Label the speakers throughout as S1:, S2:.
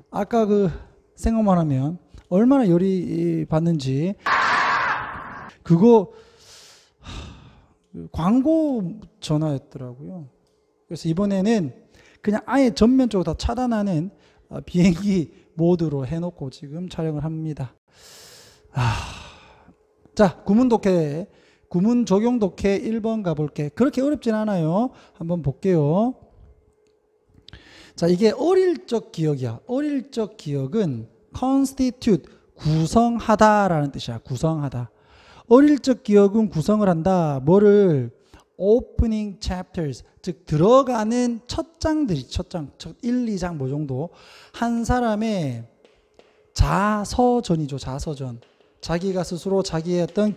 S1: 아까 그 생각만 하면 얼마나 열이 받는지. 그거 광고 전화였더라고요. 그래서 이번에는 그냥 아예 전면적으로 다 차단하는 비행기 모드로 해놓고 지금 촬영을 합니다. 자, 구문 독해, 구문 적용 독해 1번 가볼게. 그렇게 어렵진 않아요. 한번 볼게요. 자, 이게 어릴 적 기억이야. 어릴 적 기억은 constitute, 구성하다라는 뜻이야. 구성하다. 어릴 적 기억은 구성을 한다. 뭐를? opening chapters, 즉 들어가는 첫 장들이, 첫 1, 2장 뭐 정도 한 사람의 자서전이죠. 자서전. 자기가 스스로 자기의 어떤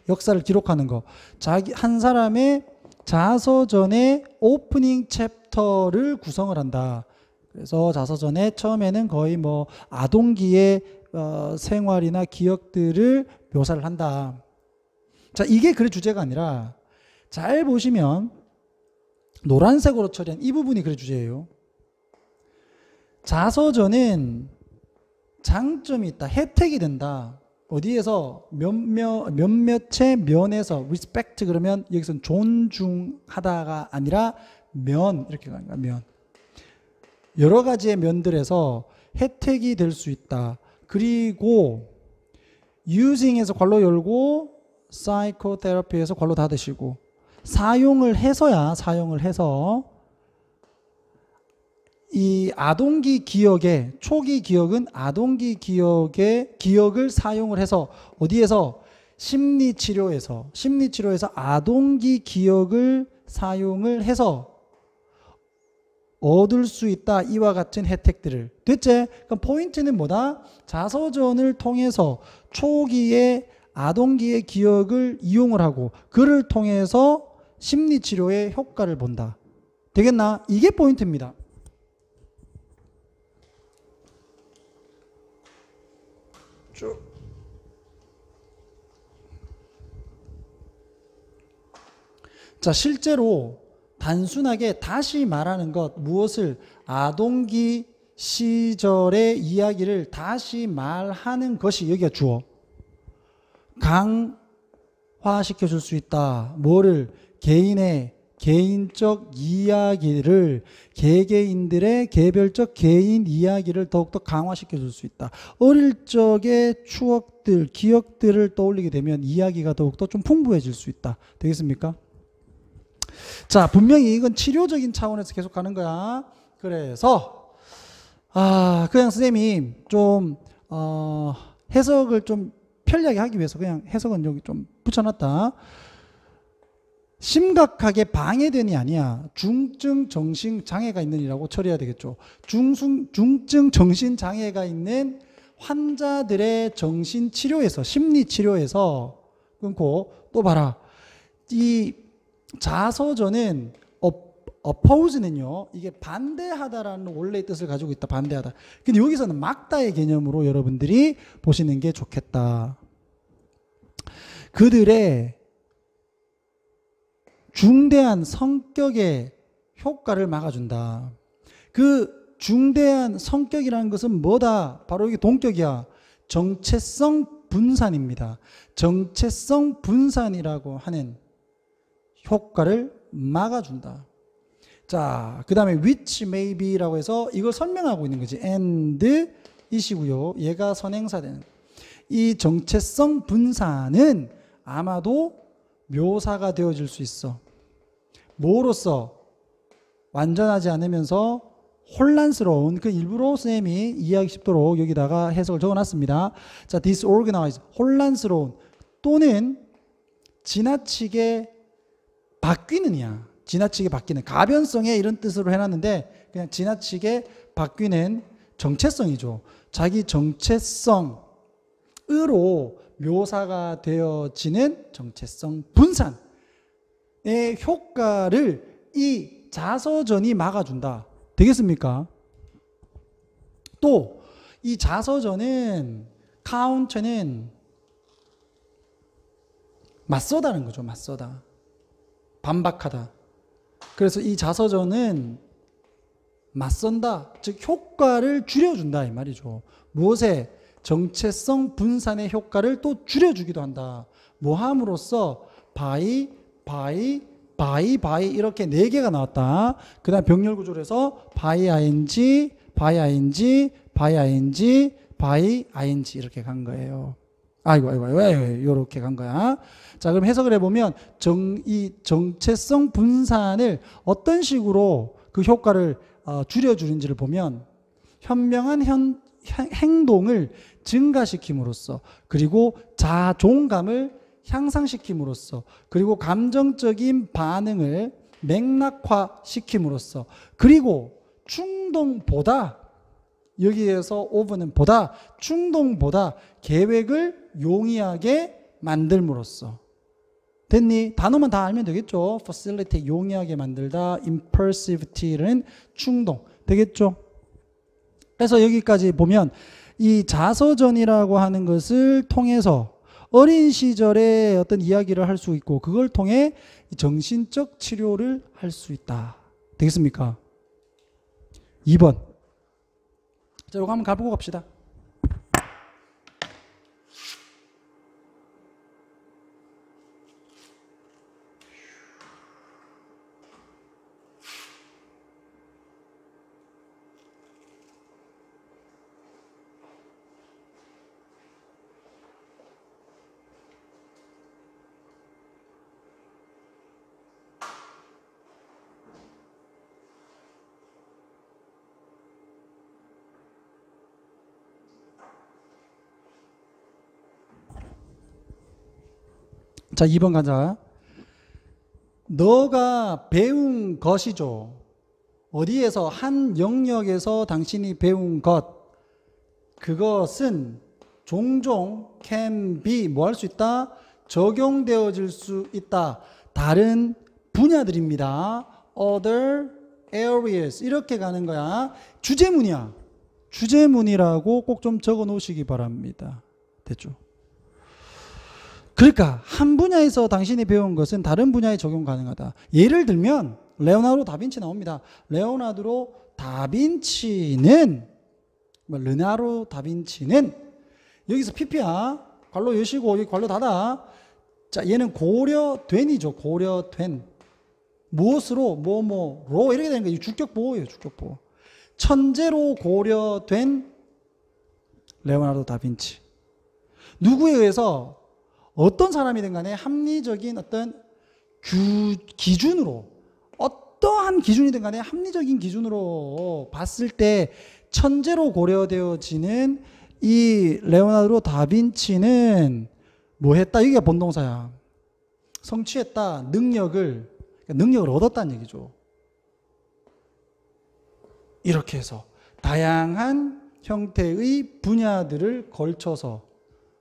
S1: 역사를 기록하는 거. 한 사람의 자서전의 오프닝 챕터를 구성을 한다. 그래서 자서전에 처음에는 거의 뭐 아동기의 생활이나 기억들을 묘사를 한다. 자, 이게 글의 주제가 아니라 잘 보시면 노란색으로 처리한 이 부분이 글의 주제예요. 자서전은 장점이 있다. 혜택이 된다. 어디에서 몇몇의 면에서 respect 그러면 여기서는 존중하다가 아니라 면 이렇게 가는 거야. 면. 여러 가지의 면들에서 혜택이 될 수 있다. 그리고 using에서 괄호 열고 psychotherapy에서 괄호 닫으시고 사용을 해서야 사용을 해서 이 아동기 기억의 초기 기억은 아동기 기억의 기억을 사용을 해서 어디에서 심리치료에서 아동기 기억을 사용을 해서 얻을 수 있다. 이와 같은 혜택들을. 됐지? 그럼 포인트는 뭐다? 자서전을 통해서 초기의 아동기의 기억을 이용을 하고 그를 통해서 심리치료의 효과를 본다. 되겠나? 이게 포인트입니다. 쭉. 자, 실제로 단순하게 다시 말하는 것, 무엇을 아동기 시절의 이야기를 다시 말하는 것이 여기가 주어. 강화시켜 줄 수 있다. 뭐를? 개인의 개인적 이야기를 개개인들의 개별적 개인 이야기를 더욱더 강화시켜 줄 수 있다. 어릴 적의 추억들, 기억들을 떠올리게 되면 이야기가 더욱더 좀 풍부해질 수 있다. 되겠습니까? 자, 분명히 이건 치료적인 차원에서 계속 가는 거야. 그래서 그냥 선생님이 좀 해석을 좀 편리하게 하기 위해서 그냥 해석은 여기 좀 붙여놨다. 심각하게 방해되니 아니야. 중증 정신장애가 있는 이라고 처리해야 되겠죠. 중증 정신장애가 있는 환자들의 정신치료에서 심리치료에서 끊고 또 봐라. 이 자서전은 oppose는요. 이게 반대하다라는 원래의 뜻을 가지고 있다. 반대하다. 근데 여기서는 막다의 개념으로 여러분들이 보시는 게 좋겠다. 그들의 중대한 성격의 효과를 막아준다. 그 중대한 성격이라는 것은 뭐다? 바로 이게 동격이야. 정체성 분산입니다. 정체성 분산이라고 하는 효과를 막아준다. 자, 그 다음에 which may be라고 해서 이걸 설명하고 있는 거지. and 이시고요. 얘가 선행사되는. 이 정체성 분산은 아마도 묘사가 되어질 수 있어. 뭐로써? 완전하지 않으면서 혼란스러운, 그 일부러 선생님이 이해하기 쉽도록 여기다가 해석을 적어놨습니다. 자, disorganized, 혼란스러운 또는 지나치게 바뀌는이야. 지나치게 바뀌는, 가변성의 이런 뜻으로 해놨는데 그냥 지나치게 바뀌는 정체성이죠. 자기 정체성으로 묘사가 되어지는 정체성 분산의 효과를 이 자서전이 막아준다. 되겠습니까? 또 이 자서전은 카운트는 맞서다는 거죠. 맞서다. 반박하다. 그래서 이 자서전은 맞선다. 즉 효과를 줄여준다 이 말이죠. 무엇에? 정체성 분산의 효과를 또 줄여주기도 한다. 뭐 함으로써 바이 이렇게 4개가 나왔다. 그 다음 병렬 구조로 해서 바이 ing 이렇게 간 거예요. 아이고 이렇게 간 거야. 자, 그럼 해석을 해보면 이 정체성 분산을 어떤 식으로 그 효과를 줄여주는지를 보면 현명한 행동을 증가시킴으로써, 그리고 자존감을 향상시킴으로써, 그리고 감정적인 반응을 맥락화시킴으로써, 그리고 충동보다, 여기에서 오브는 보다, 충동보다 계획을 용이하게 만들므로써. 됐니? 단어만 다 알면 되겠죠. facilitate, 용이하게 만들다. impulsivity는 충동. 되겠죠? 그래서 여기까지 보면 이 자서전이라고 하는 것을 통해서 어린 시절의 어떤 이야기를 할 수 있고, 그걸 통해 정신적 치료를 할 수 있다. 되겠습니까? 2번. 자, 이거 한번 가보고 갑시다. 자, 2번 가자. 너가 배운 것이죠. 어디에서? 한 영역에서 당신이 배운 것. 그것은 종종 can be 뭐 할 수 있다? 적용되어질 수 있다. 다른 분야들입니다. other areas 이렇게 가는 거야. 주제문이야. 주제문이라고 꼭 좀 적어 놓으시기 바랍니다. 됐죠? 그러니까 한 분야에서 당신이 배운 것은 다른 분야에 적용 가능하다. 예를 들면 레오나르도 다빈치 나옵니다. 레오나르도 다빈치는 여기서 PP야. 괄호 여시고 여기 괄호 닫아. 자, 얘는 고려된이죠. 고려된. 무엇으로? 뭐뭐로 이렇게 되는 거예요. 주격보호예요. 주격보호. 천재로 고려된 레오나르도 다빈치. 누구에 의해서? 어떤 사람이든 간에 합리적인 어떤 기준으로, 어떠한 기준이든 간에 합리적인 기준으로 봤을 때 천재로 고려되어지는 이 레오나르도 다빈치는 뭐 했다? 이게 본동사야. 성취했다. 능력을 얻었다는 얘기죠. 이렇게 해서 다양한 형태의 분야들을 걸쳐서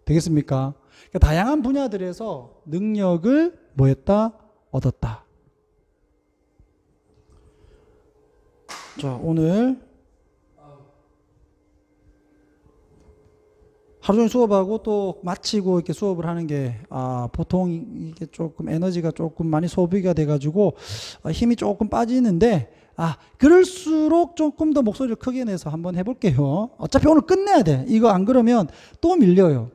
S1: 되겠습니까? 그러니까 다양한 분야들에서 능력을 뭐 했다? 얻었다. 자, 오늘 하루 종일 수업하고 또 마치고 이렇게 수업을 하는 게 보통 이게 조금 에너지가 조금 많이 소비가 돼가지고 힘이 조금 빠지는데 그럴수록 조금 더 목소리를 크게 내서 한번 해볼게요. 어차피 오늘 끝내야 돼. 이거 안 그러면 또 밀려요.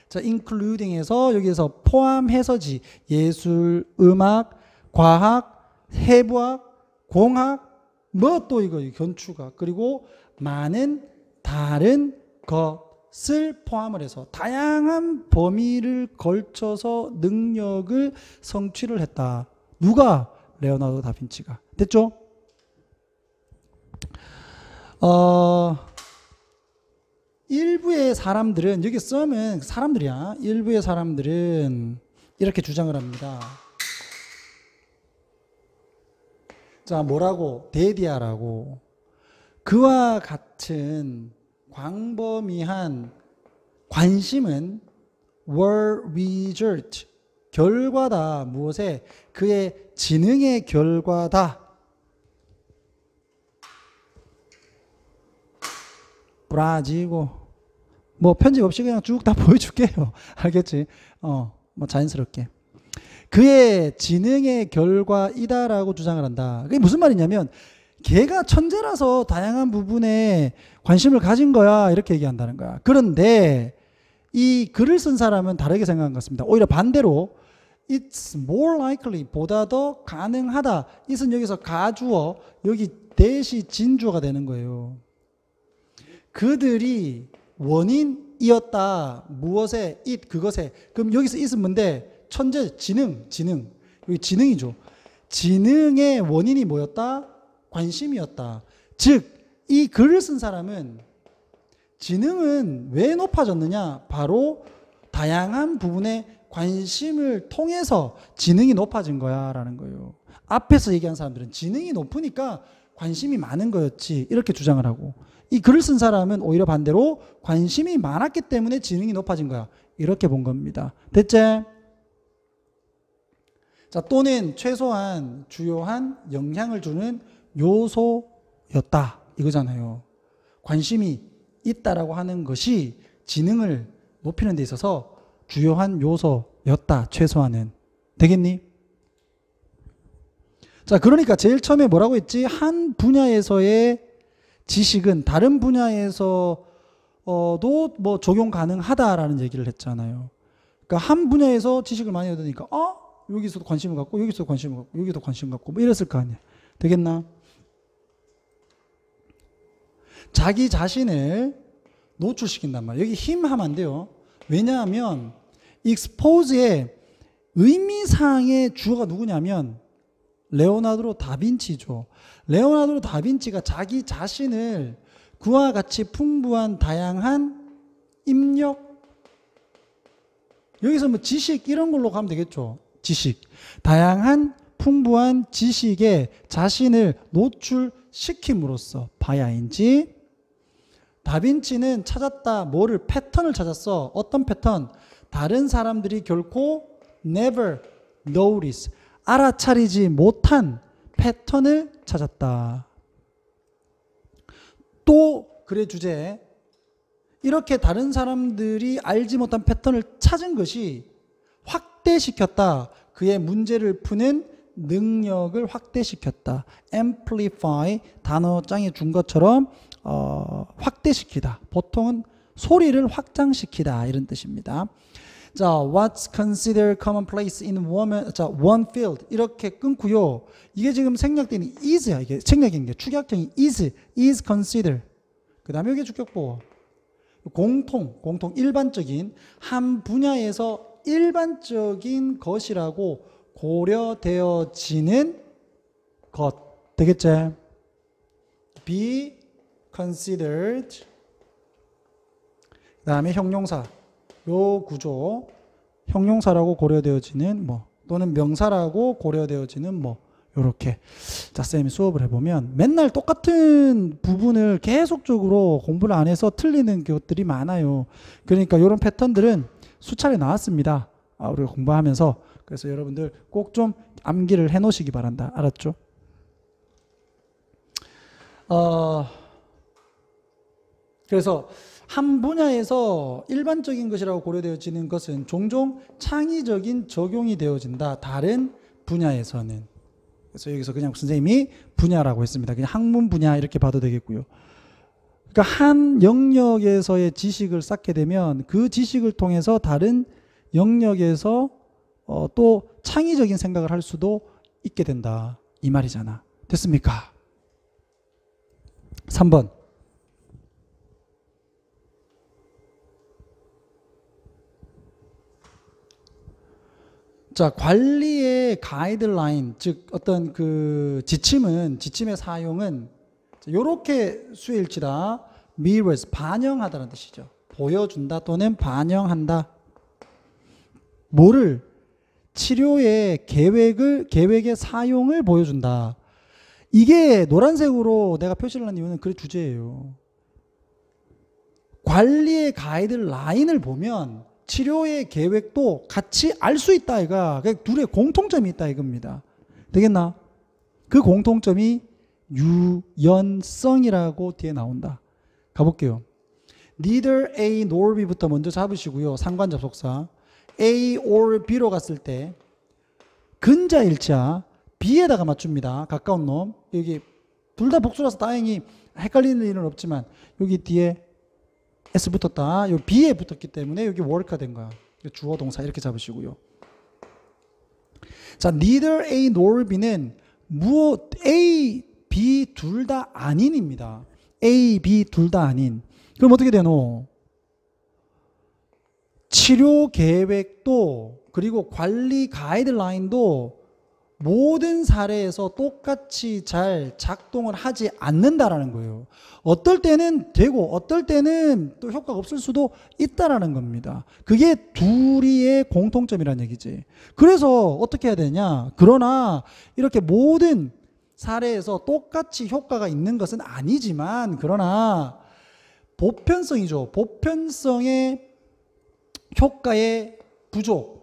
S1: 자, including에서 여기에서 포함해서지 예술, 음악, 과학, 해부학, 공학, 뭐 또 이거 견추학, 그리고 많은 다른 것을 포함을 해서 다양한 범위를 걸쳐서 능력을 성취를 했다. 누가? 레오나르도 다빈치가. 됐죠? 일부의 사람들은, 여기 쓰면 사람들이야. 일부의 사람들은 이렇게 주장을 합니다. 자, 뭐라고? 데디아라고. 그와 같은 광범위한 관심은 were result, 결과다. 무엇에? 그의 지능의 결과다. 브라지고 뭐 편집 없이 그냥 쭉 다 보여줄게요. 알겠지? 뭐 자연스럽게. 그의 지능의 결과이다라고 주장을 한다. 그게 무슨 말이냐면 걔가 천재라서 다양한 부분에 관심을 가진 거야 이렇게 얘기한다는 거야. 그런데 이 글을 쓴 사람은 다르게 생각한 것 같습니다. 오히려 반대로 It's more likely 보다 더 가능하다. it은 여기서 가주어 여기 대시 진주어가 되는 거예요. 그들이 원인이었다. 무엇에? it 그것에. 그럼 여기서 it은 뭔데? 천재 지능 여기 지능이죠. 지능의 원인이 뭐였다? 관심이었다. 즉 이 글을 쓴 사람은 지능은 왜 높아졌느냐? 바로 다양한 부분에 관심을 통해서 지능이 높아진 거야 라는 거예요. 앞에서 얘기한 사람들은 지능이 높으니까 관심이 많은 거였지 이렇게 주장을 하고, 이 글을 쓴 사람은 오히려 반대로 관심이 많았기 때문에 지능이 높아진 거야 이렇게 본 겁니다. 됐지? 자, 또는 최소한 주요한 영향을 주는 요소였다 이거잖아요. 관심이 있다라고 하는 것이 지능을 높이는 데 있어서 주요한 요소였다. 최소한은. 되겠니? 자, 그러니까 제일 처음에 뭐라고 했지? 한 분야에서의 지식은 다른 분야에서도 뭐 적용 가능하다라는 얘기를 했잖아요. 그러니까 한 분야에서 지식을 많이 얻으니까 여기서도 관심을 갖고 여기서도 관심을 갖고 여기도 관심 갖고 뭐 이랬을 거 아니야. 되겠나? 자기 자신을 노출시킨단 말이에요. 여기 힘 하면 안 돼요. 왜냐하면 expose의 의미상의 주어가 누구냐면 레오나르도 다빈치죠. 레오나르도 다빈치가 자기 자신을 그와 같이 풍부한 다양한 입력, 여기서 뭐 지식 이런 걸로 가면 되겠죠. 지식, 다양한 풍부한 지식에 자신을 노출시킴으로써 바야인지, 다빈치는 찾았다. 뭐를? 패턴을 찾았어. 어떤 패턴? 다른 사람들이 결코 never notice, 알아차리지 못한 패턴을 찾았다. 또 글의 주제, 이렇게 다른 사람들이 알지 못한 패턴을 찾은 것이 확대시켰다. 그의 문제를 푸는 능력을 확대시켰다. amplify, 단어장에 준 것처럼 확대시키다. 보통은 소리를 확장시키다 이런 뜻입니다. 자, what's considered commonplace in one field 이렇게 끊고요. 이게 지금 생략된 is야. 이게 생략인 게 축약형이 is considered. 그 다음에 여기 주격보 공통 일반적인 한 분야에서 일반적인 것이라고 고려되어지는 것 되겠지? be considered. 그 다음에 형용사 요 구조, 형용사라고 고려되어지는 뭐 또는 명사라고 고려되어지는 뭐 요렇게. 자, 쌤이 수업을 해보면 맨날 똑같은 부분을 계속적으로 공부를 안 해서 틀리는 것들이 많아요. 그러니까 이런 패턴들은 수차례 나왔습니다. 우리가 공부하면서. 그래서 여러분들 꼭 좀 암기를 해 놓으시기 바란다. 알았죠? 그래서 한 분야에서 일반적인 것이라고 고려되어지는 것은 종종 창의적인 적용이 되어진다. 다른 분야에서는. 그래서 여기서 그냥 선생님이 분야라고 했습니다. 그냥 학문 분야 이렇게 봐도 되겠고요. 그러니까 한 영역에서의 지식을 쌓게 되면 그 지식을 통해서 다른 영역에서 또 창의적인 생각을 할 수도 있게 된다. 이 말이잖아. 됐습니까? 3번. 자, 관리의 가이드라인, 즉 어떤 그 지침의 사용은 이렇게 수일치다. mirrors, 반영하다는 뜻이죠. 보여준다 또는 반영한다. 뭐를? 치료의 계획의 사용을 보여준다. 이게 노란색으로 내가 표시를 한 이유는 그 주제예요. 관리의 가이드라인을 보면 치료의 계획도 같이 알 수 있다 이가. 둘의 공통점이 있다 이겁니다. 되겠나? 그 공통점이 유연성이라고 뒤에 나온다. 가볼게요. neither A nor B부터 먼저 잡으시고요. 상관 접속사 A or B로 갔을 때 근자일자 B에다가 맞춥니다. 가까운 놈. 여기 둘 다 복수라서 다행히 헷갈리는 일은 없지만 여기 뒤에 S 붙었다. 여기 B에 붙었기 때문에 여기 work가 된 거야. 주어 동사 이렇게 잡으시고요. 자, neither A nor B는 무엇 A, B 둘 다 아닌입니다. A, B 둘 다 아닌. 그럼 어떻게 되노? 치료 계획도 그리고 관리 가이드라인도 모든 사례에서 똑같이 잘 작동을 하지 않는다라는 거예요. 어떨 때는 되고 어떨 때는 또 효과가 없을 수도 있다라는 겁니다. 그게 둘이의 공통점이라는 얘기지. 그래서 어떻게 해야 되냐? 그러나 이렇게 모든 사례에서 똑같이 효과가 있는 것은 아니지만 그러나 보편성이죠. 보편성의 효과의 부족.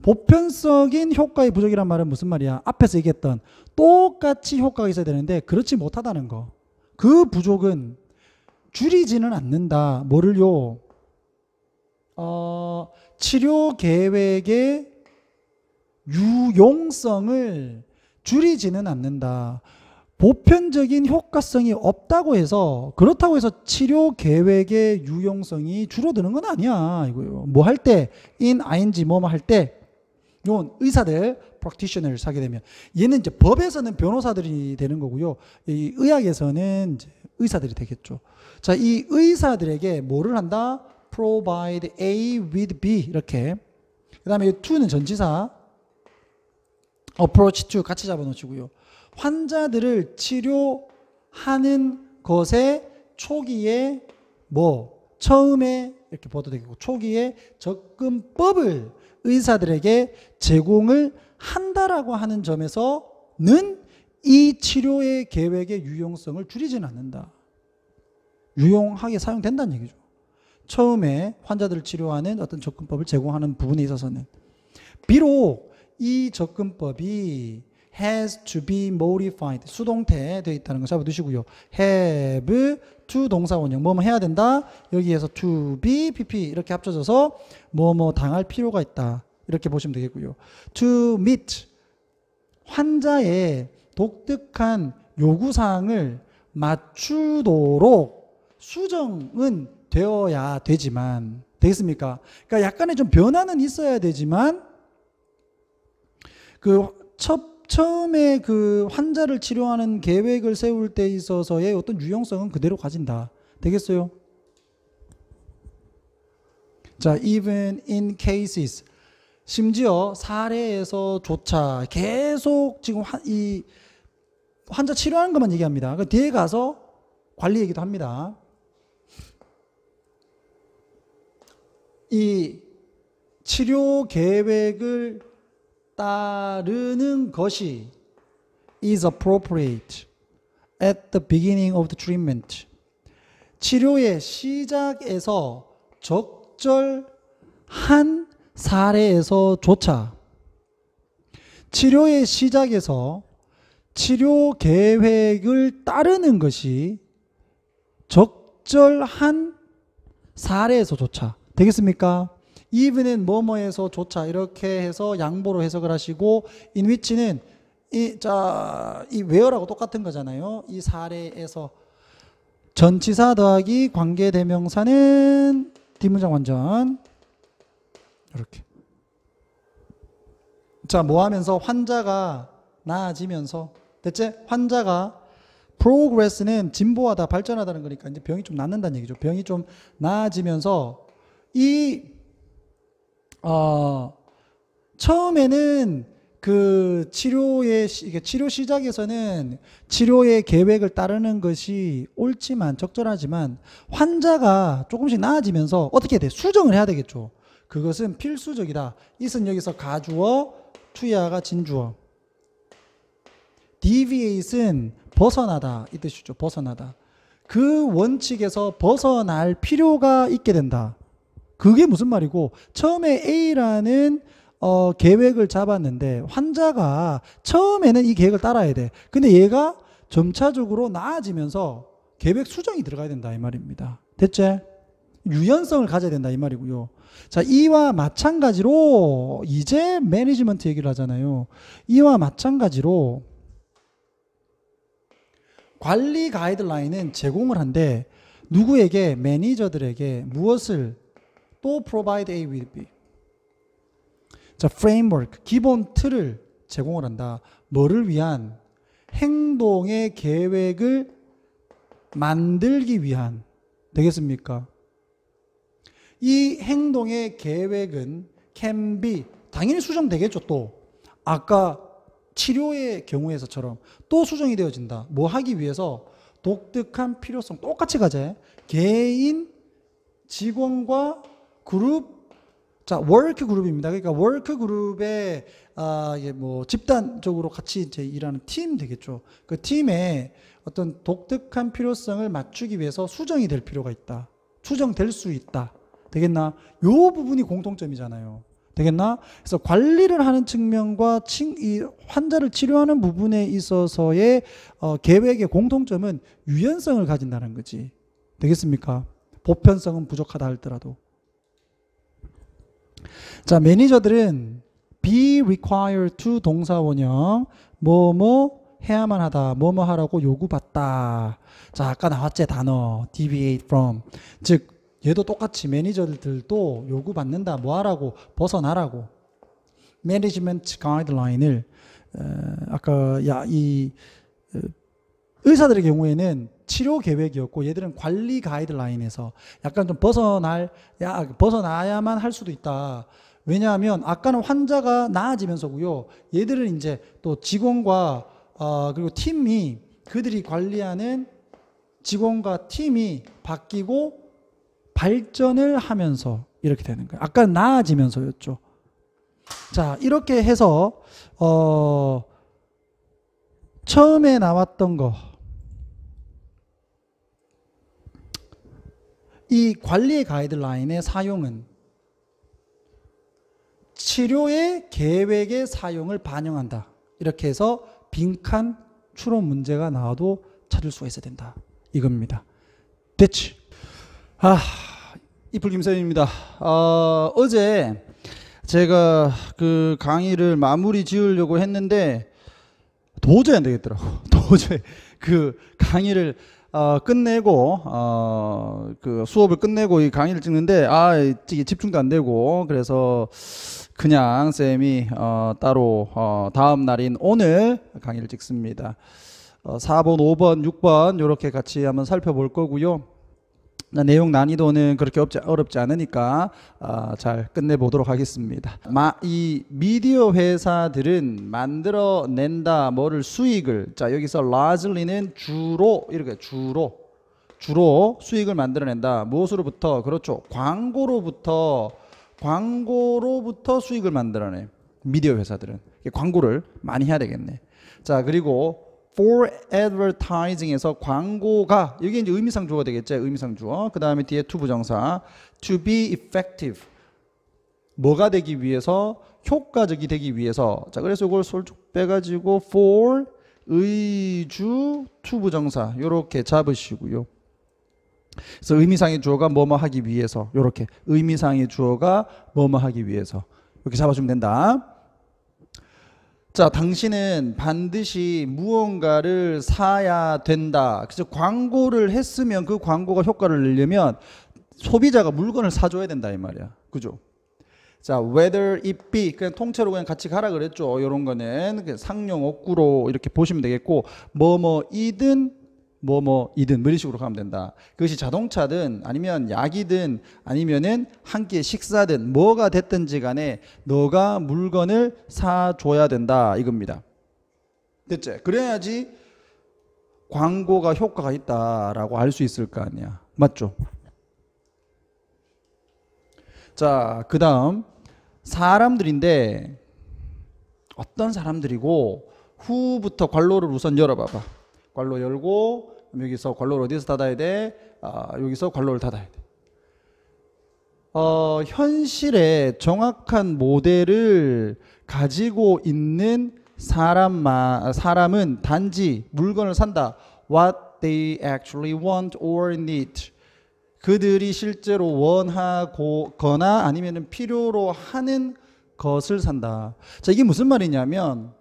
S1: 보편적인 효과의 부족이란 말은 무슨 말이야? 앞에서 얘기했던 똑같이 효과가 있어야 되는데 그렇지 못하다는 거. 그 부족은 줄이지는 않는다. 뭐를요? 치료 계획의 유용성을 줄이지는 않는다. 보편적인 효과성이 없다고 해서 그렇다고 해서 치료 계획의 유용성이 줄어드는 건 아니야. 이거요. 뭐 할 때 in ing 뭐뭐 할 때 이건 의사들 practitioners 하게 되면 얘는 이제 법에서는 변호사들이 되는 거고요. 이 의학에서는 이제 의사들이 되겠죠. 자, 이 의사들에게 뭐를 한다? provide A with B 이렇게. 그다음에 to는 전치사 approach to 같이 잡아 놓으시고요. 환자들을 치료하는 것에 초기에 처음에 이렇게 봐도 되겠고 초기에 접근법을 의사들에게 제공을 한다라고 하는 점에서는 이 치료의 계획의 유용성을 줄이지는 않는다. 유용하게 사용된다는 얘기죠. 처음에 환자들을 치료하는 어떤 접근법을 제공하는 부분에 있어서는 비록 이 접근법이 has to be modified 수동태 되어 있다는 거 잡아두시고요. have to 동사 원형 뭐뭐 해야 된다. 여기에서 to be pp 이렇게 합쳐져서 뭐뭐 당할 필요가 있다. 이렇게 보시면 되겠고요. to meet 환자의 독특한 요구사항을 맞추도록 수정은 되어야 되지만 되겠습니까? 그러니까 약간의 좀 변화는 있어야 되지만 처음에 그 환자를 치료하는 계획을 세울 때 있어서의 어떤 유용성은 그대로 가진다. 되겠어요? 자, even in cases 심지어 사례에서조차 계속 지금 이 환자 치료하는 것만 얘기합니다. 그 뒤에 가서 관리 얘기도 합니다. 이 치료 계획을 따르는 것이 is appropriate at the beginning of the treatment. 치료의 시작에서 적절한 사례에서조차 치료의 시작에서 치료 계획을 따르는 것이 적절한 사례에서조차 되겠습니까? even은 뭐뭐에서조차 이렇게 해서 양보로 해석을 하시고 in which는 이 where하고 똑같은 거잖아요. 이 사례에서 전치사 더하기 관계대명사는 뒷문장 완전 이렇게. 자, 뭐 하면서 환자가 나아지면서 됐지? 환자가 progress는 진보하다 발전하다는 거니까 이제 병이 좀 낫는다는 얘기죠. 병이 좀 나아지면서 처음에는 그 치료 시작에서는 치료의 계획을 따르는 것이 옳지만 적절하지만 환자가 조금씩 나아지면서 어떻게 해야 돼? 수정을 해야 되겠죠. 그것은 필수적이다. it은 여기서 가주어, 투야가 진주어. deviate은 벗어나다 이 뜻이죠. 벗어나다. 그 원칙에서 벗어날 필요가 있게 된다. 그게 무슨 말이고 처음에 A라는 계획을 잡았는데 환자가 처음에는 이 계획을 따라야 돼. 근데 얘가 점차적으로 나아지면서 계획 수정이 들어가야 된다 이 말입니다. 됐지? 유연성을 가져야 된다 이 말이고요. 자, 이와 마찬가지로 이제 매니지먼트 얘기를 하잖아요. 이와 마찬가지로 관리 가이드라인은 제공을 한데 누구에게? 매니저들에게 무엇을 또 provide A with B. 자, framework, 기본 틀을 제공을 한다. 뭐를 위한? 행동의 계획을 만들기 위한. 되겠습니까? 이 행동의 계획은 can be, 당연히 수정되겠죠. 또 아까 치료의 경우에서처럼 또 수정이 되어진다. 뭐 하기 위해서? 독특한 필요성 똑같이 가져. 개인, 직원과 그룹. 자, 워크 그룹입니다. 그러니까 워크 그룹에 이게 뭐 집단적으로 같이 이제 일하는 팀 되겠죠. 그 팀에 어떤 독특한 필요성을 맞추기 위해서 수정이 될 필요가 있다. 수정될 수 있다. 되겠나? 요 부분이 공통점이잖아요. 되겠나? 그래서 관리를 하는 측면과 이 환자를 치료하는 부분에 있어서의 계획의 공통점은 유연성을 가진다는 거지. 되겠습니까? 보편성은 부족하다 할지라도. 자, 매니저들은 be required to 동사 원형 뭐뭐 해야만 하다, 뭐뭐 하라고 요구받다. 자, 아까 나왔지 단어 deviate from. 즉 얘도 똑같이 매니저들도 요구받는다. 뭐 하라고? 벗어나라고. 매니지먼트 가이드라인을 아까 이 의사들의 경우에는 치료 계획이었고 얘들은 관리 가이드라인에서 약간 좀 벗어나야만 할 수도 있다. 왜냐하면 아까는 환자가 나아지면서고요. 얘들은 이제 또 직원과 그리고 팀이 그들이 관리하는 직원과 팀이 바뀌고 발전을 하면서 이렇게 되는 거예요. 아까는 나아지면서였죠. 자, 이렇게 해서 처음에 나왔던 거, 이 관리의 가이드라인의 사용은 치료의 계획의 사용을 반영한다. 이렇게 해서 빈칸 추론 문제가 나와도 찾을 수가 있어야 된다. 이겁니다. 됐지? 이풀 김선입니다. 어제 제가 그 강의를 마무리 지으려고 했는데 도저히 안 되겠더라고. 도저히 그 강의를 끝내고 그 수업을 끝내고 이 강의를 찍는데 이게 집중도 안 되고 그래서 그냥 쌤이 따로 다음 날인 오늘 강의를 찍습니다. 4번, 5번, 6번 이렇게 같이 한번 살펴볼 거고요. 내용 난이도는 그렇게 어렵지 않으니까 잘 끝내보도록 하겠습니다. 이 미디어 회사들은 만들어낸다 뭐를 수익을, 자 여기서 largely는 주로 이렇게 주로 수익을 만들어낸다. 무엇으로부터? 그렇죠. 광고로부터 수익을 만들어내. 미디어 회사들은 광고를 많이 해야 되겠네. 자, 그리고 for advertising에서 광고가, 여기 이제 의미상 주어가 되겠죠. 의미상 주어. 그 다음에 뒤에 to 부정사. to be effective. 뭐가 되기 위해서? 효과적이 되기 위해서. 자, 그래서 이걸 솔쭉 빼가지고 for 의주 to 부정사 요렇게 잡으시고요. 그래서 의미상의 주어가 뭐뭐 하기 위해서, 요렇게 의미상의 주어가 뭐뭐 하기 위해서 이렇게 잡아주면 된다. 자, 당신은 반드시 무언가를 사야 된다. 그래서 광고를 했으면 그 광고가 효과를 내려면 소비자가 물건을 사줘야 된다 이 말이야. 그죠? 자, whether it be, 그냥 통째로 그냥 같이 가라 그랬죠. 이런 거는 상용 억구로 이렇게 보시면 되겠고, 뭐뭐이든 뭐 이런 식으로 가면 된다. 그것이 자동차든 아니면 약이든 아니면은 한 끼의 식사든 뭐가 됐든지 간에 너가 물건을 사줘야 된다 이겁니다. 됐지? 그래야지 광고가 효과가 있다라고 알 수 있을 거 아니야. 맞죠? 자, 그 다음 사람들인데 어떤 사람들이고, 후부터 괄호를 우선 열어봐봐. 괄호 열고 여기서 괄호를 어디서 닫아야 돼? 여기서 괄호를 닫아야 돼. 현실의 정확한 모델을 가지고 있는 사람은 단지 물건을 산다. What they actually want or need. 그들이 실제로 원하거나 아니면 필요로 하는 것을 산다. 자, 이게 무슨 말이냐면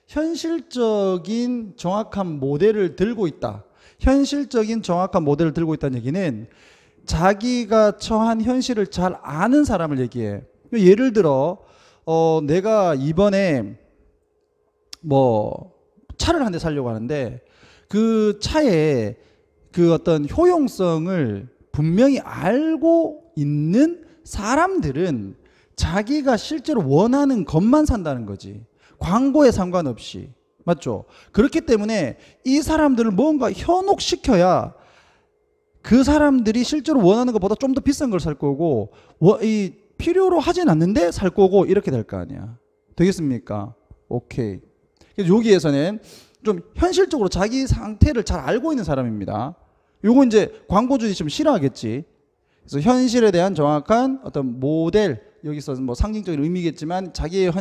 S1: 현실적인 정확한 모델을 들고 있다. 현실적인 정확한 모델을 들고 있다는 얘기는 자기가 처한 현실을 잘 아는 사람을 얘기해. 예를 들어 내가 이번에 뭐 차를 한 대 사려고 하는데 그 차에 그 어떤 효용성을 분명히 알고 있는 사람들은 자기가 실제로 원하는 것만 산다는 거지. 광고에 상관없이. 맞죠? 그렇기 때문에 이 사람들을 뭔가 현혹시켜야 그 사람들이 실제로 원하는 것보다 좀 더 비싼 걸 살 거고 이 필요로 하진 않는데 살 거고 이렇게 될 거 아니야. 되겠습니까? 오케이. 그래서 여기에서는 좀 현실적으로 자기 상태를 잘 알고 있는 사람입니다. 요거 이제 광고주들이 좀 싫어하겠지. 그래서 현실에 대한 정확한 어떤 모델, 여기서 뭐 상징적인 의미겠지만 자기의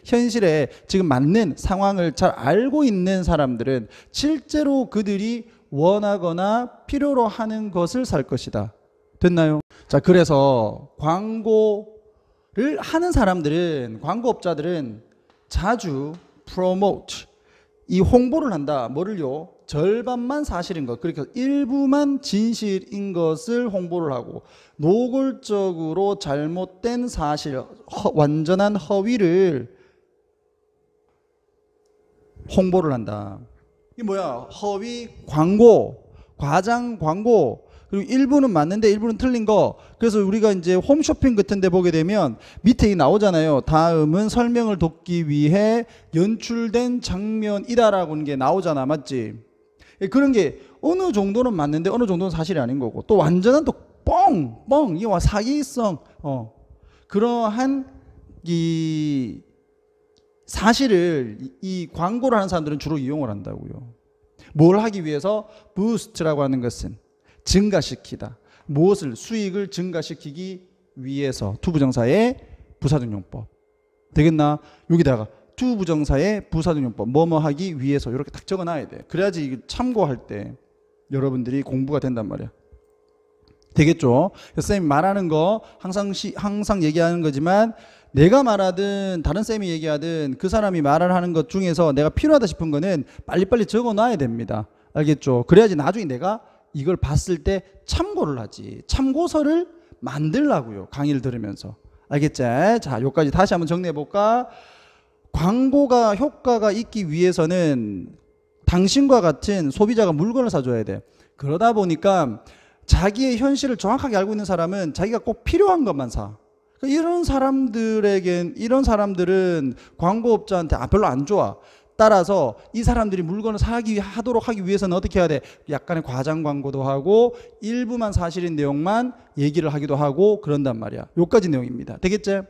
S1: 현실에 지금 맞는 상황을 잘 알고 있는 사람들은 실제로 그들이 원하거나 필요로 하는 것을 살 것이다. 됐나요? 자, 그래서 광고를 하는 사람들은, 광고업자들은 자주 promote, 이 홍보를 한다. 뭐를요? 절반만 사실인 것, 그러니까 일부만 진실인 것을 홍보를 하고 노골적으로 잘못된 사실, 완전한 허위를 홍보를 한다. 이게 뭐야? 허위 광고, 과장 광고, 그리고 일부는 맞는데 일부는 틀린 거. 그래서 우리가 이제 홈쇼핑 같은 데 보게 되면 밑에 나오잖아요. 다음은 설명을 돕기 위해 연출된 장면이다라고 하는 게 나오잖아. 맞지? 그런 게 어느 정도는 맞는데 어느 정도는 사실이 아닌 거고, 또 완전한 또 뻥 이게 사기성 그러한 이 사실을 이 광고를 하는 사람들은 주로 이용을 한다고요. 뭘 하기 위해서? 부스트라고 하는 것은 증가시키다. 무엇을? 수익을 증가시키기 위해서. 투부정사의 부사적용법. 되겠나? 여기다가 투부정사의 부사적용법, 뭐뭐 하기 위해서 이렇게 딱 적어놔야 돼. 그래야지 참고할 때 여러분들이 공부가 된단 말이야. 되겠죠? 쌤이 말하는 거 항상 얘기하는 거지만 내가 말하든 다른 쌤이 얘기하든 그 사람이 말을 하는 것 중에서 내가 필요하다 싶은 거는 빨리빨리 적어놔야 됩니다. 알겠죠? 그래야지 나중에 내가 이걸 봤을 때 참고를 하지. 참고서를 만들라고요. 강의를 들으면서. 알겠지? 자, 여기까지 다시 한번 정리해 볼까? 광고가 효과가 있기 위해서는 당신과 같은 소비자가 물건을 사줘야 돼. 그러다 보니까 자기의 현실을 정확하게 알고 있는 사람은 자기가 꼭 필요한 것만 사. 이런 사람들은 광고업자한테 별로 안 좋아. 따라서 이 사람들이 물건을 하도록 하기 위해서는 어떻게 해야 돼? 약간의 과장 광고도 하고 일부만 사실인 내용만 얘기를 하기도 하고 그런단 말이야. 요까지 내용입니다. 되겠지?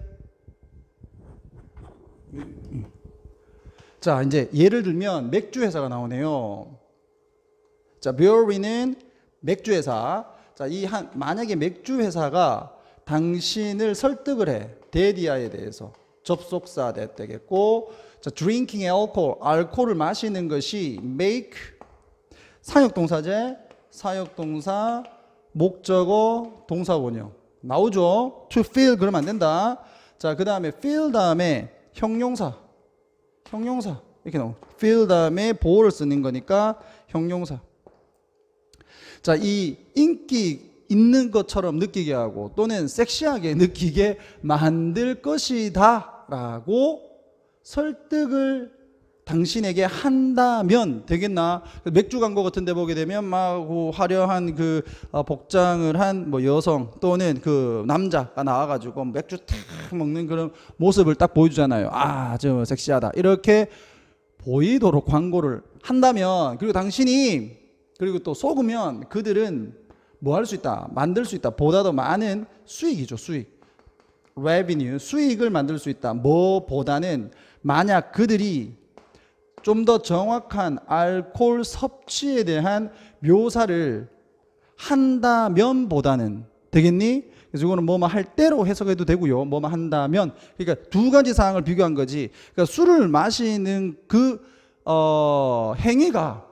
S1: 자, 이제 예를 들면 맥주 회사가 나오네요. 자, brewery는 맥주 회사. 자, 만약에 맥주 회사가 당신을 설득을 해. 데디아에 대해서. 접속사 되겠고, 자, drinking alcohol, 알코올을 마시는 것이 make, 사역동사제, 사역동사, 목적어, 동사원형. 나오죠? to feel 그러면 안 된다. 자, 그 다음에 feel 다음에 형용사 이렇게 나오. feel 다음에 보호를 쓰는 거니까 형용사. 자, 이 인기 있는 것처럼 느끼게 하고 또는 섹시하게 느끼게 만들 것이다 라고 설득을 당신에게 한다면 되겠나? 맥주 광고 같은 데 보게 되면 막 화려한 그 복장을 한 뭐 여성 또는 그 남자가 나와가지고 맥주 탁 먹는 그런 모습을 딱 보여주잖아요. 아, 저 섹시하다. 이렇게 보이도록 광고를 한다면, 그리고 당신이 그리고 또 속으면 그들은 뭐 할 수 있다? 만들 수 있다. 보다 더 많은 수익이죠. 수익. revenue, 수익을 만들 수 있다. 뭐보다는 만약 그들이 좀 더 정확한 알코올 섭취에 대한 묘사를 한다면 보다는. 되겠니? 그래서 이거는 뭐뭐 할 때로 해석해도 되고요. 뭐뭐 한다면. 그러니까 두 가지 사항을 비교한 거지. 그러니까 술을 마시는 그 행위가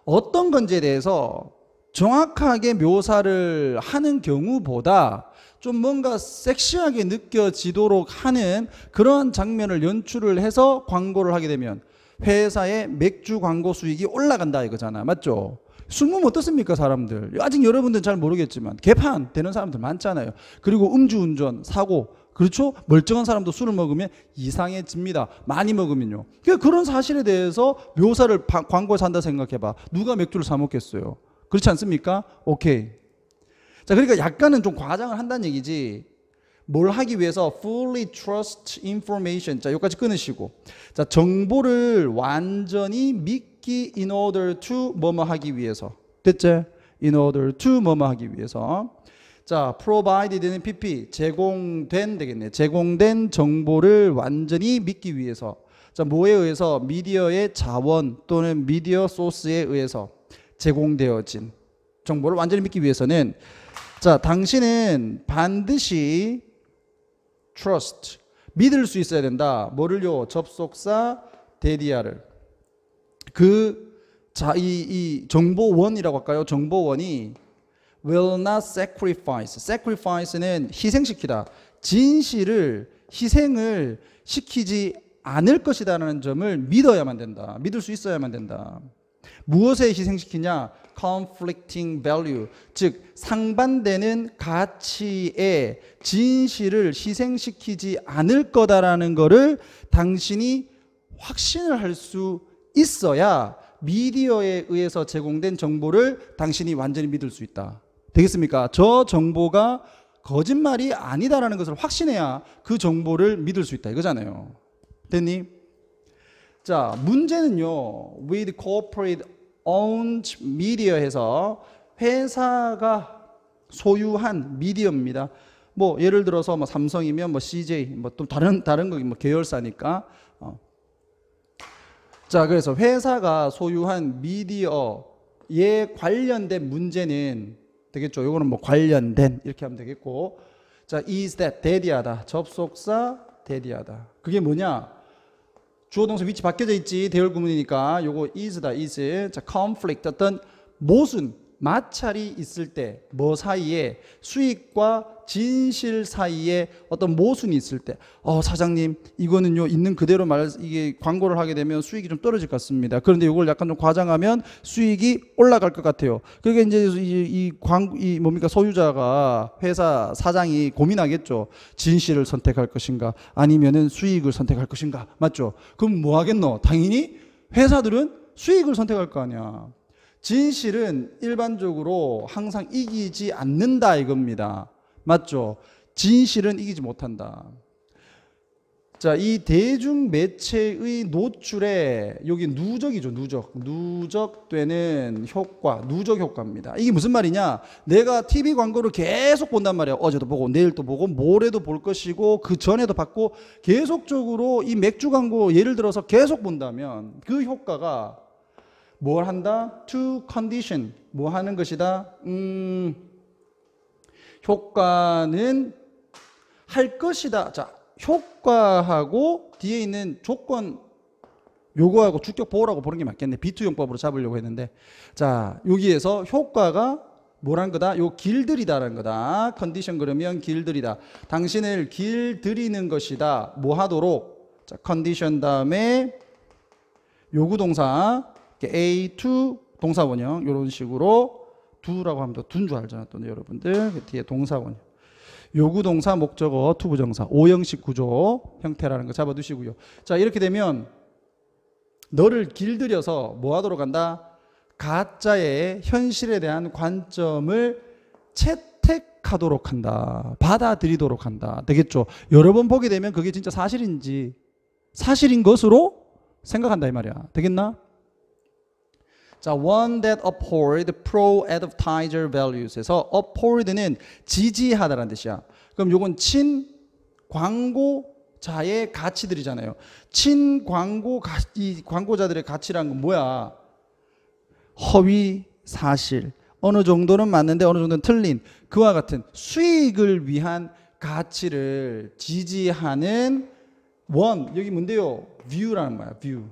S1: 어떤 건지에 대해서 정확하게 묘사를 하는 경우보다 좀 뭔가 섹시하게 느껴지도록 하는 그런 장면을 연출을 해서 광고를 하게 되면 회사의 맥주 광고 수익이 올라간다 이거잖아. 맞죠? 술 먹으면 어떻습니까 사람들? 아직 여러분들은 잘 모르겠지만 개판 되는 사람들 많잖아요. 그리고 음주운전 사고, 그렇죠? 멀쩡한 사람도 술을 먹으면 이상해집니다. 많이 먹으면요. 그러니까 그런 사실에 대해서 묘사를 광고에서 한다 생각해봐. 누가 맥주를 사 먹겠어요? 그렇지 않습니까? 오케이. 자, 그러니까 약간은 좀 과장을 한다는 얘기지. 뭘 하기 위해서 fully trust information. 자, 여기까지 끊으시고. 자, 정보를 완전히 믿기 in order to 뭐뭐 하기 위해서. 됐죠? in order to 뭐뭐 하기 위해서. 자, provided는 PP. 제공된 되겠네. 제공된 정보를 완전히 믿기 위해서. 자, 뭐에 의해서? 미디어의 자원 또는 미디어 소스에 의해서 제공되어진 정보를 완전히 믿기 위해서는, 자, 당신은 반드시 trust, 믿을 수 있어야 된다. 뭐를요? 접속사 데디아를. 이 정보원이라고 할까요? 정보원이 will not sacrifice. sacrifice는 희생시키다. 진실을 희생을 시키지 않을 것이라는 점을 믿어야만 된다. 믿을 수 있어야만 된다. 무엇에 희생시키냐? conflicting value, 즉 상반되는 가치에 진실을 희생시키지 않을 거다라는 것을 당신이 확신을 할 수 있어야 미디어에 의해서 제공된 정보를 당신이 완전히 믿을 수 있다. 되겠습니까? 저 정보가 거짓말이 아니다라는 것을 확신해야 그 정보를 믿을 수 있다 이거잖아요. 됐니? 자, 문제는요, with corporate owned media에서 회사가 소유한 미디어입니다. 뭐 예를 들어서 뭐 삼성이면 뭐 CJ, 뭐 또 다른 거 뭐 계열사니까. 자, 그래서 회사가 소유한 미디어에 관련된 문제는 되겠죠. 요거는 뭐 관련된 이렇게 하면 되겠고. 자, is that 대디하다. 접속사 대디하다. 그게 뭐냐? 주어 동사 위치 바뀌어져 있지. 대열 구문이니까 요거 is다. is. 자, conflict, 어떤 모순, 마찰이 있을 때 뭐 사이에, 수익과 진실 사이에 어떤 모순이 있을 때, 사장님 이거는요 있는 그대로 이게 광고를 하게 되면 수익이 좀 떨어질 것 같습니다. 그런데 이걸 약간 좀 과장하면 수익이 올라갈 것 같아요. 그러니까 이제 뭡니까, 소유자가, 회사 사장이 고민하겠죠. 진실을 선택할 것인가 아니면은 수익을 선택할 것인가. 맞죠? 그럼 뭐 하겠노? 당연히 회사들은 수익을 선택할 거 아니야. 진실은 일반적으로 항상 이기지 않는다 이겁니다. 맞죠? 진실은 이기지 못한다. 자, 이 대중 매체의 노출에 여기 누적이죠. 누적되는 효과, 누적 효과입니다. 이게 무슨 말이냐? 내가 TV 광고를 계속 본단 말이야. 어제도 보고 내일 또 보고 모레도 볼 것이고 그 전에도 봤고 계속적으로 이 맥주 광고 예를 들어서 계속 본다면 그 효과가 뭘 한다? To condition. 뭐 하는 것이다? 효과는 할 것이다. 자, 효과하고 뒤에 있는 조건, 요거하고 주격 보호라고 보는 게 맞겠네. 비투용법으로 잡으려고 했는데. 자, 여기에서 효과가 뭐란 거다? 요 길들이다라는 거다. 컨디션 그러면 길들이다. 당신을 길들이는 것이다. 뭐 하도록? 자, 컨디션 다음에 요구동사 A to 동사원형 이런 식으로 두라고 하면 더 둔 줄 알잖아. 또 여러분들 뒤에 동사원형 요구동사 목적어 투부정사 5형식 구조 형태라는 거 잡아두시고요. 자, 이렇게 되면 너를 길들여서 뭐 하도록 한다? 가짜의 현실에 대한 관점을 채택하도록 한다. 받아들이도록 한다. 되겠죠? 여러 번 보게 되면 그게 진짜 사실인지 사실인 것으로 생각한다 이 말이야. 되겠나? 자, one that uphold pro-advertiser values에서 uphold는 지지하다라는 뜻이야. 그럼 요건 친광고자의 가치들이잖아요. 이 광고자들의 가치란 건 뭐야? 허위, 사실, 어느 정도는 맞는데 어느 정도는 틀린 그와 같은 수익을 위한 가치를 지지하는 여기 뭔데요? view라는 거야. view.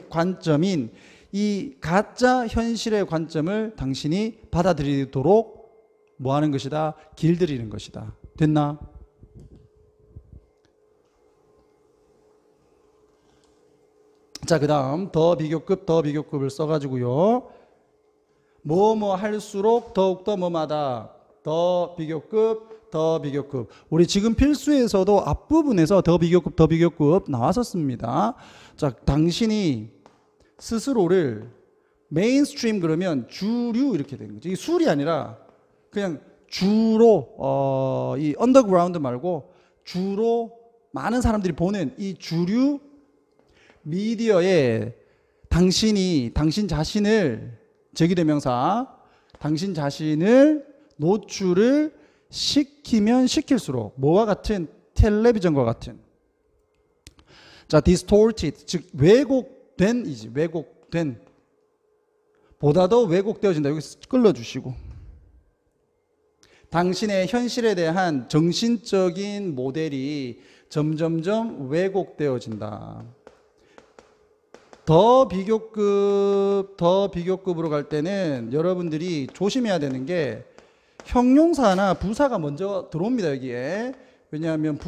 S1: 관점인 이 가짜 현실의 관점을 당신이 받아들이도록 뭐 하는 것이다? 길들이는 것이다. 됐나? 자, 그 다음 더 비교급을 써가지고요. 뭐 할수록 더욱더 뭐마다 더 비교급. 우리 지금 필수에서도 앞부분에서 더 비교급 나왔었습니다. 자, 당신이 스스로를 메인스트림 그러면 주류 이렇게 되는 거죠. 이게 술이 아니라 그냥 주로 이 언더그라운드 말고 주로 많은 사람들이 보는 이 주류 미디어에 당신 자신을 제기대명사 당신 자신을 노출을 시키면 시킬수록 뭐와 같은 텔레비전과 같은 자 distorted 즉 왜곡된 보다 더 왜곡되어진다. 여기서 끌어주시고 당신의 현실에 대한 정신적인 모델이 점점점 왜곡되어진다. 더 비교급으로 갈 때는 여러분들이 조심해야 되는 게 형용사나 부사가 먼저 들어옵니다. 여기에. 왜냐하면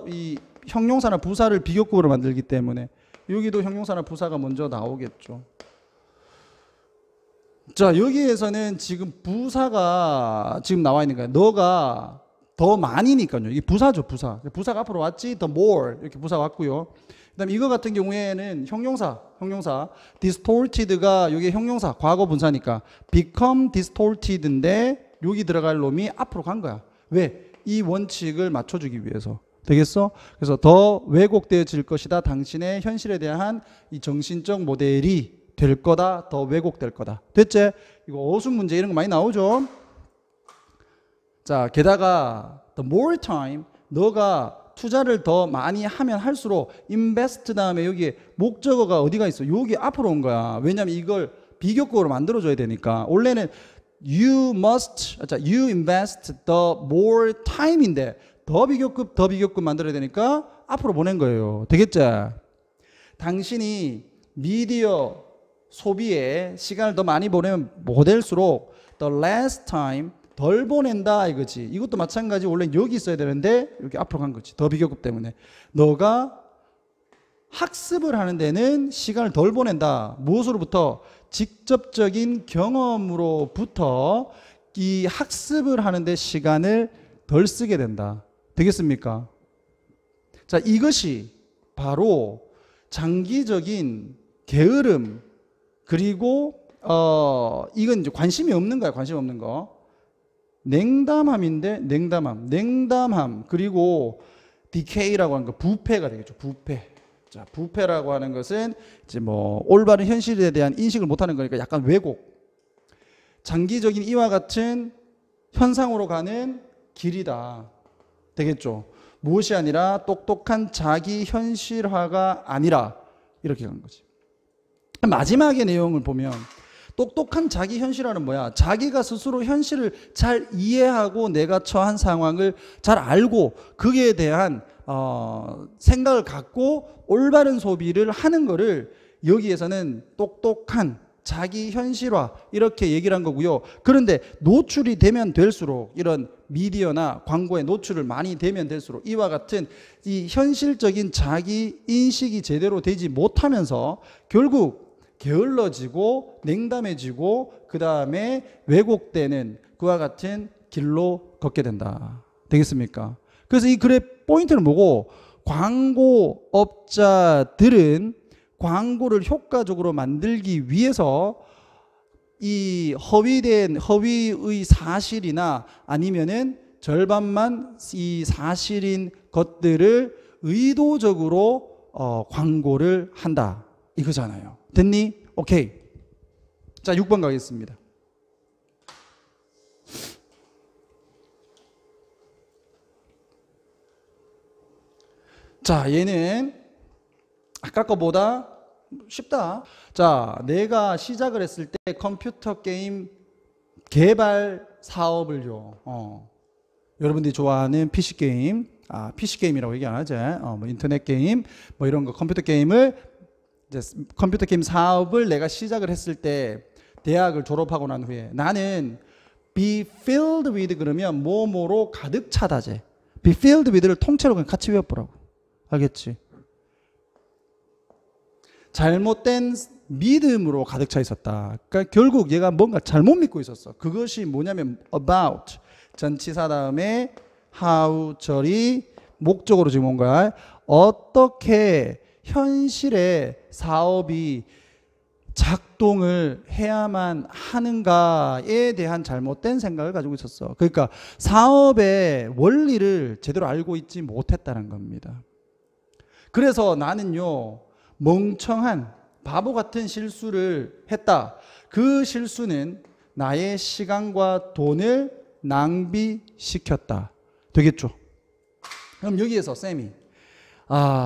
S1: 이 형용사나 부사를 비교급으로 만들기 때문에 여기도 형용사나 부사가 먼저 나오겠죠. 자, 여기에서는 지금 부사가 지금 나와 있는 거예요. 너가 더 많이니까요. 이게 부사죠, 부사. 부사가 앞으로 왔지, the more 이렇게 부사 왔고요. 그다음 이거 같은 경우에는 형용사 distorted가 여기 형용사 과거 분사니까 become distorted인데 여기 들어갈 놈이 앞으로 간 거야. 왜? 이 원칙을 맞춰주기 위해서. 되겠어? 그래서 더 왜곡되어질 것이다. 당신의 현실에 대한 이 정신적 모델이 될 거다. 더 왜곡될 거다. 됐지? 이거 어순 문제 이런 거 많이 나오죠? 자, 게다가 the more time 너가 투자를 더 많이 하면 할수록 invest 다음에 여기에 목적어가 어디가 있어? 여기 앞으로 온 거야. 왜냐면 이걸 비교급으로 만들어줘야 되니까. 원래는 you invest the more time인데 더 비교급 만들어야 되니까 앞으로 보낸 거예요. 되겠지? 당신이 미디어 소비에 시간을 더 많이 보내면 뭐 될수록 the less time 덜 보낸다 이거지. 이것도 마찬가지. 원래 여기 있어야 되는데 여기 앞으로 간 거지. 더 비교급 때문에. 너가 학습을 하는 데는 시간을 덜 보낸다. 무엇으로부터? 직접적인 경험으로부터 이 학습을 하는데 시간을 덜 쓰게 된다. 되겠습니까? 자, 이것이 바로 장기적인 게으름 그리고 이건 이제 관심이 없는 거야. 관심 없는 거. 냉담함인데 냉담함 그리고 decay라고 하는 거 부패가 되겠죠. 부패. 자, 부패라고 하는 것은 이제 뭐 올바른 현실에 대한 인식을 못하는 거니까 약간 왜곡. 장기적인 이와 같은 현상으로 가는 길이다. 되겠죠. 무엇이 아니라 똑똑한 자기 현실화가 아니라 이렇게 가는 거지. 마지막의 내용을 보면 똑똑한 자기 현실화는 뭐야? 자기가 스스로 현실을 잘 이해하고 내가 처한 상황을 잘 알고 거기에 대한 생각을 갖고 올바른 소비를 하는 거를 여기에서는 똑똑한 자기 현실화 이렇게 얘기를 한 거고요. 그런데 노출이 되면 될수록 이런 미디어나 광고에 노출을 많이 되면 될수록 이와 같은 이 현실적인 자기 인식이 제대로 되지 못하면서 결국 게을러지고 냉담해지고 그 다음에 왜곡되는 그와 같은 길로 걷게 된다. 되겠습니까? 그래서 이 글의 포인트는 뭐고 광고업자들은 광고를 효과적으로 만들기 위해서 이 허위의 사실이나 아니면은 절반만 이 사실인 것들을 의도적으로 광고를 한다. 이거잖아요. 됐니? 오케이. 자, 6번 가겠습니다. 자, 얘는 아까 거보다 쉽다. 자, 내가 시작을 했을 때 컴퓨터 게임 개발 사업을 줘. 여러분들이 좋아하는 PC 게임, PC 게임이라고 얘기 안 하죠. 뭐 인터넷 게임, 뭐 이런 거 컴퓨터 게임을 이제 컴퓨터 게임 사업을 내가 시작을 했을 때 대학을 졸업하고 난 후에 나는 be filled with 그러면 뭐뭐로 가득 차다제. be filled with를 통째로 그냥 같이 외워보라고. 알겠지? 잘못된 믿음으로 가득 차 있었다. 그러니까 결국 얘가 뭔가 잘못 믿고 있었어. 그것이 뭐냐면 about 전치사 다음에 how 절이 목적으로 지금 온 거야. 어떻게 현실의 사업이 작동을 해야만 하는가에 대한 잘못된 생각을 가지고 있었어. 그러니까 사업의 원리를 제대로 알고 있지 못했다는 겁니다. 그래서 나는요, 멍청한 바보 같은 실수를 했다. 그 실수는 나의 시간과 돈을 낭비시켰다. 되겠죠? 그럼 여기에서 쌤이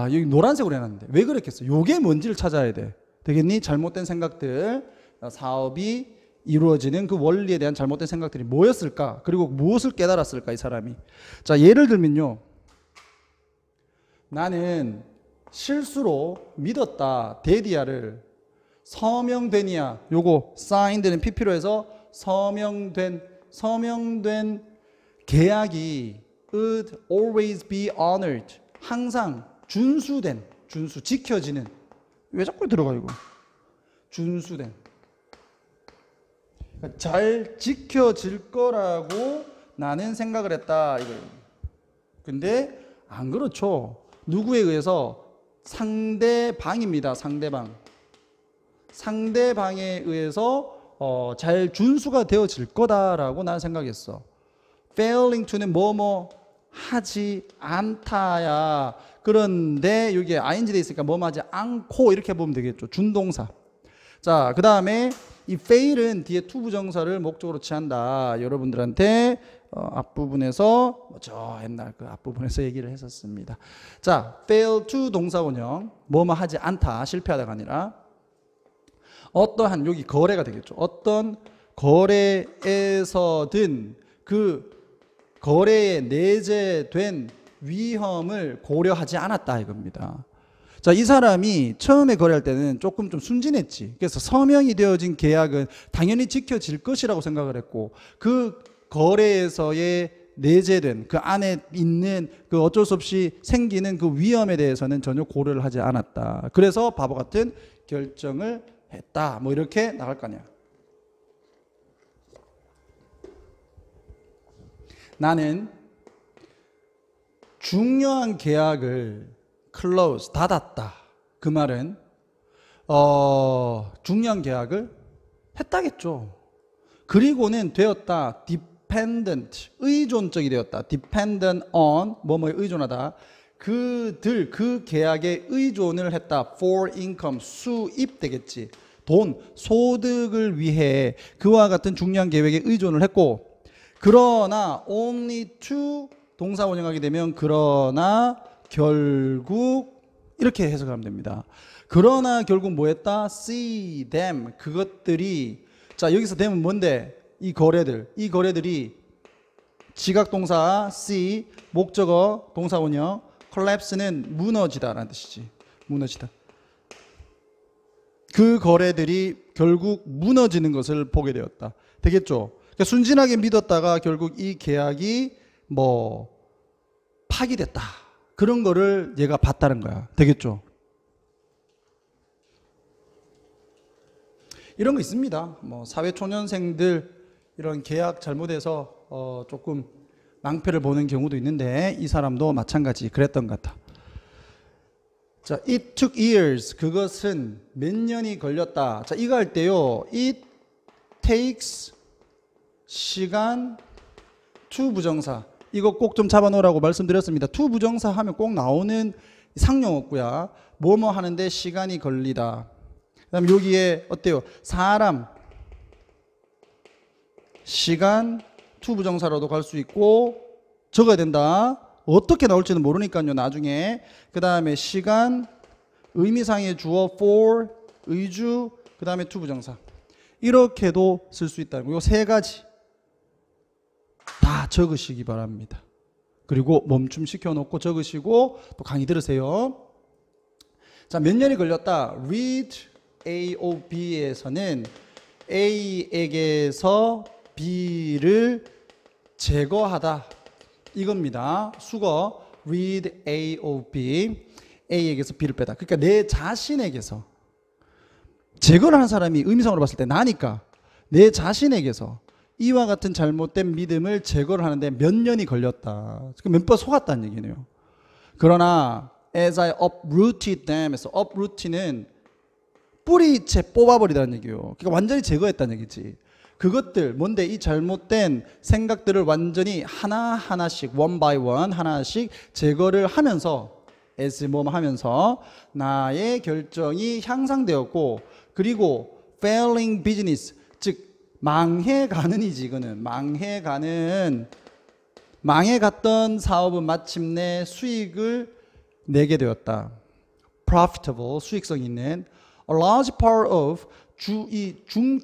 S1: 여기 노란색으로 해놨는데 왜 그랬겠어? 요게 뭔지를 찾아야 돼. 되겠니? 잘못된 생각들, 사업이 이루어지는 그 원리에 대한 잘못된 생각들이 뭐였을까? 그리고 무엇을 깨달았을까? 이 사람이. 자, 예를 들면요, 나는 실수로 믿었다. 데디아를 서명되니야. 요거 signed는 PP로 해서 서명된 계약이 would always be honored. 항상 지켜지는. 왜 자꾸 들어가 이거? 준수된. 그러니까 잘 지켜질 거라고 나는 생각을 했다 이거예요. 근데 안 그렇죠. 누구에 의해서? 상대방입니다. 상대방에 의해서 잘 준수가 되어질 거다라고 나는 생각했어. failing to는 뭐뭐 하지 않다야. 그런데 여기에 ing 돼 있으니까 뭐뭐 하지 않고 이렇게 보면 되겠죠. 준동사. 자, 그 다음에 이 fail은 뒤에 to 부정사를 목적으로 취한다. 여러분들한테 앞부분에서 저 옛날 그 앞부분에서 얘기를 했었습니다. 자, fail to 동사원형 뭐뭐 하지 않다. 실패하다가 아니라 어떠한 여기 거래가 되겠죠. 어떤 거래에서든 그 거래에 내재된 위험을 고려하지 않았다 이겁니다. 자, 이 사람이 처음에 거래할 때는 조금 좀 순진했지. 그래서 서명이 되어진 계약은 당연히 지켜질 것이라고 생각을 했고, 그 거래에서의 내재된 그 안에 있는 그 어쩔 수 없이 생기는 그 위험에 대해서는 전혀 고려를 하지 않았다. 그래서 바보 같은 결정을 했다. 뭐 이렇게 나갈 거 아니야. 나는 중요한 계약을 close, 닫았다. 그 말은 중요한 계약을 했다겠죠. 그리고는 되었다. dependent, 의존적이 되었다. dependent on, 뭐뭐에 의존하다. 그 계약에 의존을 했다. for income, 수입 되겠지. 돈, 소득을 위해 그와 같은 중요한 계획에 의존을 했고, 그러나 only to 동사 원형하게 되면 그러나 결국 이렇게 해석하면 됩니다. 그러나 결국 뭐 했다? see them, 그것들이. 자, 여기서 them은 뭔데? 이 거래들이 지각동사 see, 목적어 동사 원형, collapse는 무너지다 라는 뜻이지. 무너지다. 그 거래들이 결국 무너지는 것을 보게 되었다. 되겠죠? 그러니까 순진하게 믿었다가 결국 이 계약이 뭐 파기됐다. 그런 거를 얘가 봤다는 거야. 되겠죠? 이런 거 있습니다. 뭐 사회초년생들 이런 계약 잘못해서 조금 낭패를 보는 경우도 있는데 이 사람도 마찬가지 그랬던 것 같아. 자, it took years. 그것은 몇 년이 걸렸다. 자, 이거 할 때요. it takes 시간, to 부정사. 이거 꼭 좀 잡아놓으라고 말씀드렸습니다. to 부정사 하면 꼭 나오는 상용어구야. 뭐뭐 하는데 시간이 걸리다. 그 다음 여기에 어때요? 사람, 시간, to 부정사로도 갈 수 있고 적어야 된다. 어떻게 나올지는 모르니까요. 나중에. 그 다음에 시간, 의미상의 주어 for, 의주, 그 다음에 to 부정사. 이렇게도 쓸 수 있다는 거. 이 세 가지 다 적으시기 바랍니다. 그리고 멈춤 시켜놓고 적으시고 또 강의 들으세요. 자, 몇 년이 걸렸다. read A, O, B에서는 A에게서 B를 제거하다. 이겁니다. 수거. read A, O, B. A에게서 B를 빼다. 그러니까 내 자신에게서. 제거를 하는 사람이 의미상으로 봤을 때 나니까 내 자신에게서 이와 같은 잘못된 믿음을 제거를 하는데 몇 년이 걸렸다. 몇 번 속았다는 얘기네요. 그러나 as I uprooted them 에서 uproot는 뿌리채 뽑아버리다는 얘기예요. 그러니까 완전히 제거했다는 얘기지. 그것들 뭔데 이 잘못된 생각들을 완전히 하나하나씩 one by one 하나씩 제거를 하면서 as 몸 하면서 나의 결정이 향상되었고 그리고 failing business 즉 망해가는이지. 이거는 망해갔던 사업은 마침내 수익을 내게 되었다. profitable 수익성 있는 a large part of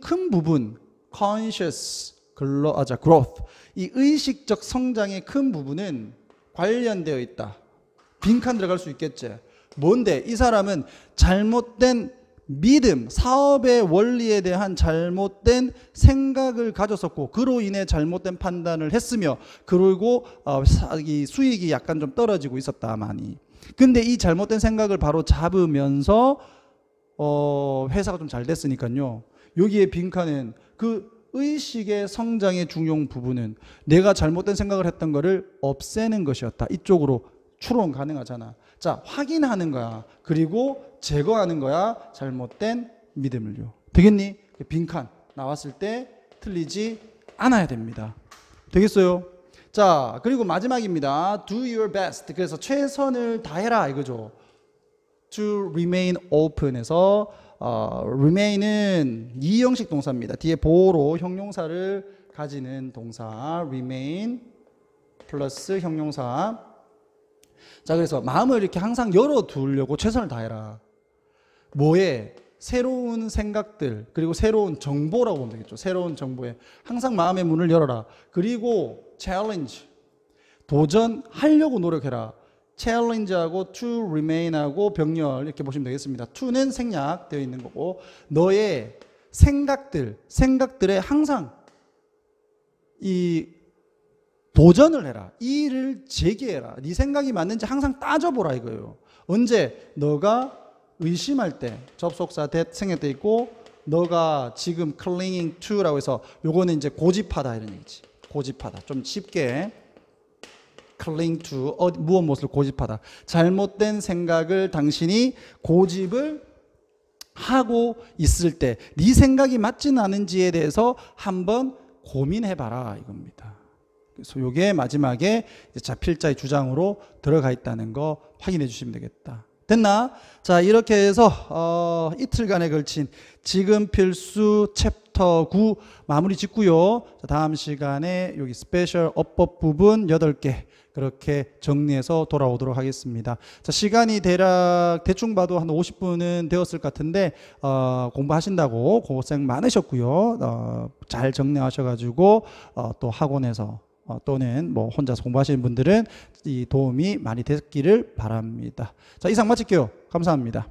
S1: 큰 부분 conscious growth 이 의식적 성장의 큰 부분은 관련되어 있다. 빈칸 들어갈 수 있겠지. 뭔데? 이 사람은 잘못된 믿음, 사업의 원리에 대한 잘못된 생각을 가졌었고 그로 인해 잘못된 판단을 했으며 그리고 이 수익이 약간 좀 떨어지고 있었다 많이. 근데 이 잘못된 생각을 바로 잡으면서 회사가 좀 잘 됐으니까요. 여기에 빈칸은 그 의식의 성장의 중요한 부분은 내가 잘못된 생각을 했던 거를 없애는 것이었다. 이쪽으로 추론 가능하잖아. 자, 확인하는 거야. 그리고 제거하는 거야. 잘못된 믿음을요. 되겠니? 빈칸 나왔을 때 틀리지 않아야 됩니다. 되겠어요? 자, 그리고 마지막입니다. Do your best. 그래서 최선을 다해라 이거죠. To remain open에서 remain은 이형식 동사입니다. 뒤에 보호로 형용사를 가지는 동사 remain 플러스 형용사. 자, 그래서 마음을 이렇게 항상 열어두려고 최선을 다해라. 뭐에? 새로운 생각들 그리고 새로운 정보라고 보면 되겠죠. 새로운 정보에 항상 마음의 문을 열어라. 그리고 challenge 도전하려고 노력해라. challenge하고 to remain하고 병렬 이렇게 보시면 되겠습니다. to는 생략되어 있는 거고 너의 생각들에 항상 이 도전을 해라. 이를 제기해라. 네 생각이 맞는지 항상 따져보라 이거예요. 언제? 너가 의심할 때 접속사 that 생략돼 있고 너가 지금 clinging to라고 해서 요거는 이제 고집하다 이런 얘기지. 고집하다. 좀 쉽게 cling to 무엇을 고집하다. 잘못된 생각을 당신이 고집을 하고 있을 때 네 생각이 맞지는 않은지에 대해서 한번 고민해봐라 이겁니다. 그래서 이게 마지막에 자필자의 주장으로 들어가 있다는 거 확인해 주시면 되겠다. 됐나? 자, 이렇게 해서 이틀간에 걸친 지금 필수 챕터 9 마무리 짓고요. 자, 다음 시간에 여기 스페셜 어법 부분 8개 그렇게 정리해서 돌아오도록 하겠습니다. 자, 시간이 대충 봐도 한 50분은 되었을 것 같은데 공부하신다고 고생 많으셨고요. 잘 정리하셔가지고 또 학원에서 또는 뭐 혼자서 공부하시는 분들은 이 도움이 많이 됐기를 바랍니다. 자, 이상 마칠게요. 감사합니다.